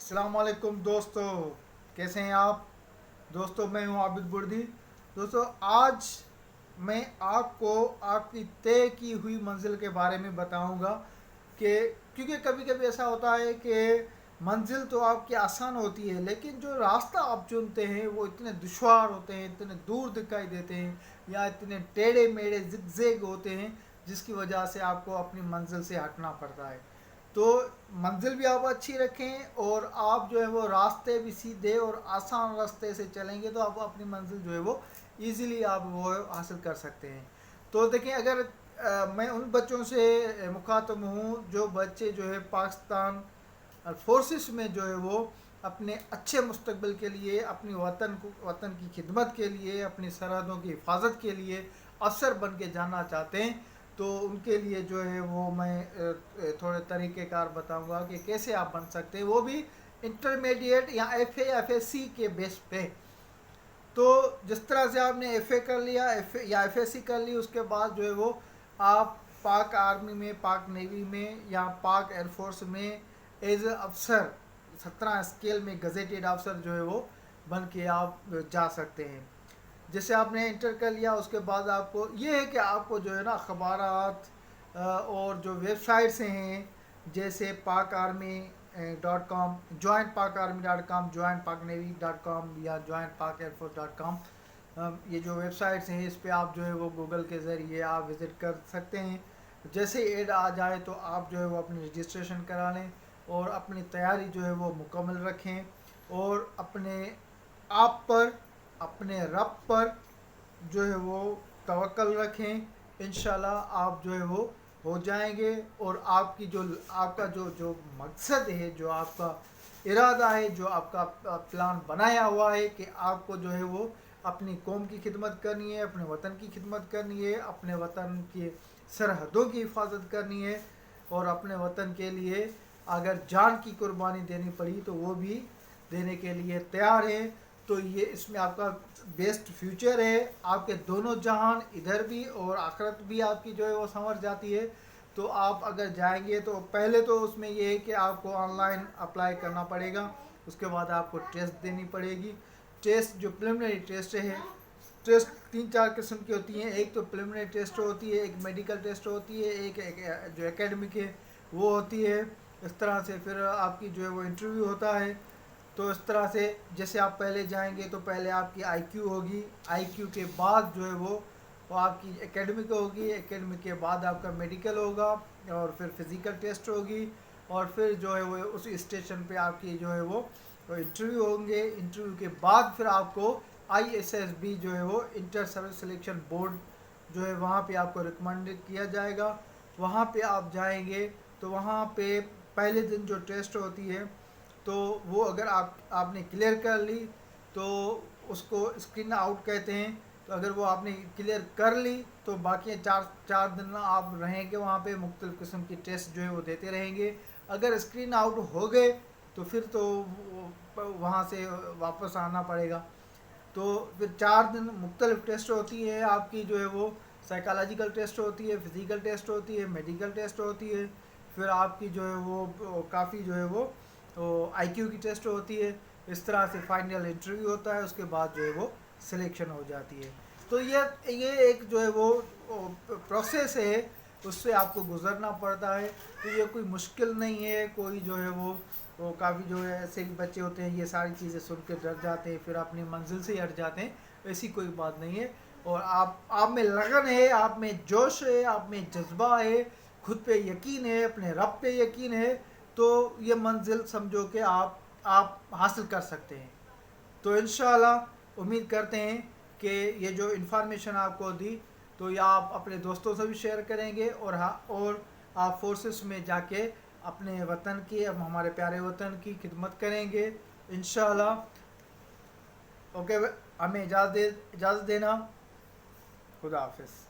अस्सलाम वालेकुम दोस्तों, कैसे हैं आप दोस्तों। मैं हूं आबिद बुर्दी। दोस्तों, आज मैं आपको आपकी तय की हुई मंजिल के बारे में बताऊंगा कि क्योंकि कभी कभी ऐसा होता है कि मंजिल तो आपकी आसान होती है, लेकिन जो रास्ता आप चुनते हैं वो इतने दुश्वार होते हैं, इतने दूर दिखाई देते हैं या इतने टेढ़े मेढ़े जिगजैग होते हैं, जिसकी वजह से आपको अपनी मंजिल से हटना पड़ता है। तो मंजिल भी आप अच्छी रखें और आप जो है वो रास्ते भी सीधे और आसान रास्ते से चलेंगे तो आप अपनी मंजिल जो है वो इजीली आप वो हासिल कर सकते हैं। तो देखिए, अगर मैं उन बच्चों से मुखातब हूँ जो बच्चे जो है पाकिस्तान फोर्सेस में जो है वो अपने अच्छे मुस्तकबिल के लिए, अपनी वतन की खिदमत के लिए, अपनी सरहदों की हिफाजत के लिए अफसर बन के जाना चाहते हैं, तो उनके लिए जो है वो मैं थोड़े तरीक़ेकार बताऊंगा कि कैसे आप बन सकते हैं, वो भी इंटरमीडिएट या F A F S C के बेस पे। तो जिस तरह से आपने एफ ए कर लिया, एफ ए या एफ एस सी कर ली, उसके बाद जो है वो आप पाक आर्मी में, पाक नेवी में या पाक एयरफोर्स में एज ए अफसर 17 स्केल में गजेटेड अफसर जो है वो बन के आप जा सकते हैं। जैसे आपने इंटर कर लिया, उसके बाद आपको ये है कि आपको जो है ना अखबारात और जो वेबसाइट्स हैं, जैसे पाक आर्मी .com, जॉइंट पाक आर्मी .com, जॉइंट पाक नेवी .com या जॉइंट पाक एयरफोर्स .com, ये जो वेबसाइट्स हैं इस पे आप जो है वो गूगल के ज़रिए आप विज़िट कर सकते हैं। जैसे ऐड आ जाए तो आप जो है वो अपनी रजिस्ट्रेशन करा लें और अपनी तैयारी जो है वो मुकम्मल रखें और अपने आप पर, अपने रब पर जो है वो तवक्कल रखें। इंशाल्लाह आप जो है वो हो जाएंगे और आपकी जो आपका जो जो मकसद है, जो आपका इरादा है, जो आपका प्लान बनाया हुआ है कि आपको जो है वो अपनी कौम की खिदमत करनी है, अपने वतन की खिदमत करनी है, अपने वतन की सरहदों की हिफाजत करनी है और अपने वतन के लिए अगर जान की कुर्बानी देनी पड़ी तो वो भी देने के लिए तैयार है। तो ये इसमें आपका बेस्ट फ्यूचर है, आपके दोनों जहान, इधर भी और आखिरत भी आपकी जो है वो संवर जाती है। तो आप अगर जाएंगे तो पहले तो उसमें ये है कि आपको ऑनलाइन अप्लाई करना पड़ेगा, उसके बाद आपको टेस्ट देनी पड़ेगी। टेस्ट जो प्रिलिमिनरी टेस्ट है, टेस्ट 3-4 किस्म की होती हैं। एक तो प्रिलिमिनरी टेस्ट होती है, एक मेडिकल टेस्ट होती है, एक जो एकेडमिक है वो होती है। इस तरह से फिर आपकी जो है वो इंटरव्यू होता है। तो इस तरह से जैसे आप पहले जाएंगे तो पहले आपकी आईक्यू होगी, आईक्यू के बाद जो है वो आपकी एकेडमिक होगी, एकेडमिक के बाद आपका मेडिकल होगा और फिर फिज़िकल टेस्ट होगी और फिर जो है वो उस स्टेशन पे आपकी जो है वो इंटरव्यू होंगे। इंटरव्यू के बाद फिर आपको ISSB जो है वो इंटर सर्विस सिलेक्शन बोर्ड जो है वहाँ पे आपको रिकमेंडेड किया जाएगा। वहाँ पे आप जाएंगे तो वहाँ पे पहले दिन जो टेस्ट होती है तो वो अगर आपने क्लियर कर ली तो उसको स्क्रीन आउट कहते हैं। तो अगर वो आपने क्लियर कर ली तो बाकी चार दिन आप रहेंगे वहाँ पे, मुख्तलिफ़ किस्म की टेस्ट जो है वो देते रहेंगे। अगर स्क्रीन आउट हो गए तो फिर तो वहाँ से वापस आना पड़ेगा। तो फिर 4 दिन मुख्तलिफ़ टेस्ट होती है आपकी, जो है वो साइकोलॉजिकल टेस्ट होती है, फिज़िकल टेस्ट होती है, मेडिकल टेस्ट होती है, फिर आपकी जो है वो काफ़ी जो है वो IQ की टेस्ट होती है। इस तरह से फाइनल इंटरव्यू होता है, उसके बाद जो है वो सिलेक्शन हो जाती है। तो ये एक जो है वो प्रोसेस है, उससे आपको गुजरना पड़ता है। तो ये कोई मुश्किल नहीं है, कोई जो है वो काफ़ी जो है ऐसे भी बच्चे होते हैं ये सारी चीज़ें सुन के डर जाते हैं, फिर अपनी मंजिल से ही हट जाते हैं। ऐसी कोई बात नहीं है। और आप में लगन है, आप में जोश है, आप में जज्बा है, खुद पे यकीन है, अपने रब पे यकीन है, तो ये मंजिल समझो कि आप हासिल कर सकते हैं। तो इंशाल्लाह उम्मीद करते हैं कि ये जो इन्फॉर्मेशन आपको दी तो ये आप अपने दोस्तों से भी शेयर करेंगे और और आप फोर्सेस में जाके अपने वतन की, अब हमारे प्यारे वतन की खिदमत करेंगे इंशाल्लाह। ओके, हमें इजाज़त देना। खुदा हाफिज़।